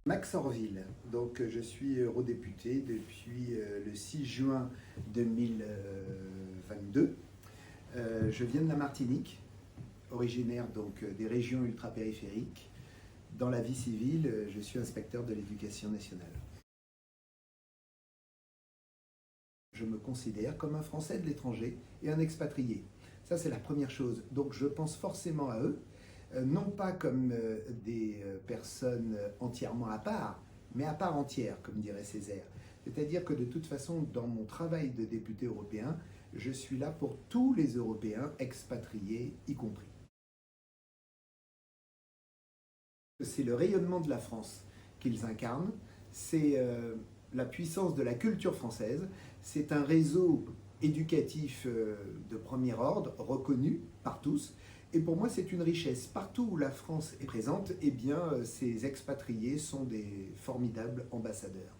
Max Orville, donc je suis eurodéputé depuis le 6 juin 2022. Je viens de la Martinique, originaire donc des régions ultrapériphériques. Dans la vie civile, je suis inspecteur de l'éducation nationale. Je me considère comme un Français de l'étranger et un expatrié. Ça, c'est la première chose. Donc je pense forcément à eux, non pas comme des personnes entièrement à part, mais à part entière, comme dirait Césaire. C'est-à-dire que de toute façon, dans mon travail de député européen, je suis là pour tous les Européens, expatriés y compris. C'est le rayonnement de la France qu'ils incarnent, c'est la puissance de la culture française, c'est un réseau éducatif de premier ordre, reconnu par tous, et pour moi c'est une richesse. Partout où la France est présente, eh bien, ces expatriés sont des formidables ambassadeurs.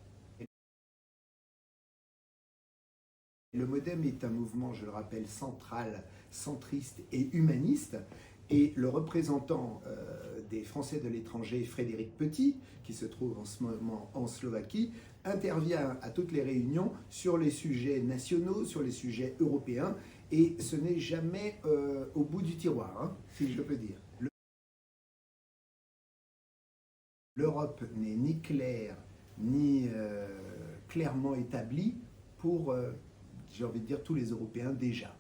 Le MoDem est un mouvement, je le rappelle, central, centriste et humaniste. Et le représentant des Français de l'étranger, Frédéric Petit, qui se trouve en ce moment en Slovaquie, intervient à toutes les réunions sur les sujets nationaux, sur les sujets européens, et ce n'est jamais au bout du tiroir, hein, si je peux dire. L'Europe n'est ni claire, ni clairement établie pour, j'ai envie de dire, tous les Européens déjà.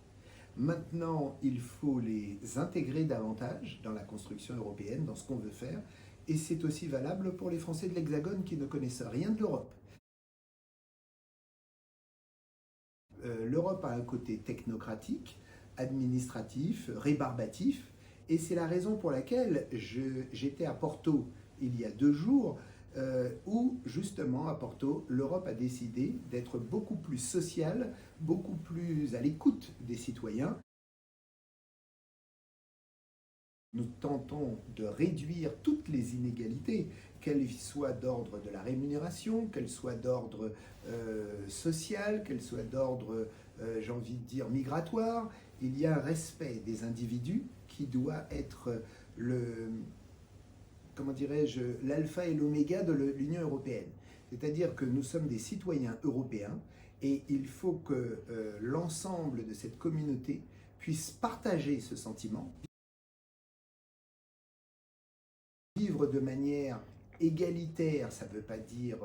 Maintenant, il faut les intégrer davantage dans la construction européenne, dans ce qu'on veut faire, et c'est aussi valable pour les Français de l'Hexagone qui ne connaissent rien de l'Europe. L'Europe a un côté technocratique, administratif, rébarbatif, et c'est la raison pour laquelle j'étais à Porto il y a 2 jours, où justement à Porto, l'Europe a décidé d'être beaucoup plus sociale, beaucoup plus à l'écoute des citoyens. Nous tentons de réduire toutes les inégalités, qu'elles soient d'ordre de la rémunération, qu'elles soient d'ordre social, qu'elles soient d'ordre, j'ai envie de dire, migratoire. Il y a un respect des individus qui doit être comment dirais-je, l'alpha et l'oméga de l'Union européenne. C'est-à-dire que nous sommes des citoyens européens et il faut que l'ensemble de cette communauté puisse partager ce sentiment. Vivre de manière égalitaire, ça ne veut pas dire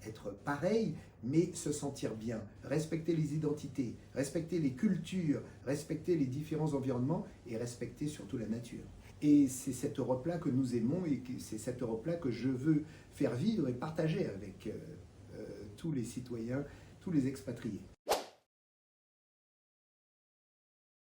être pareil, mais se sentir bien, respecter les identités, respecter les cultures, respecter les différents environnements et respecter surtout la nature. Et c'est cette Europe-là que nous aimons et c'est cette Europe-là que je veux faire vivre et partager avec tous les citoyens, tous les expatriés.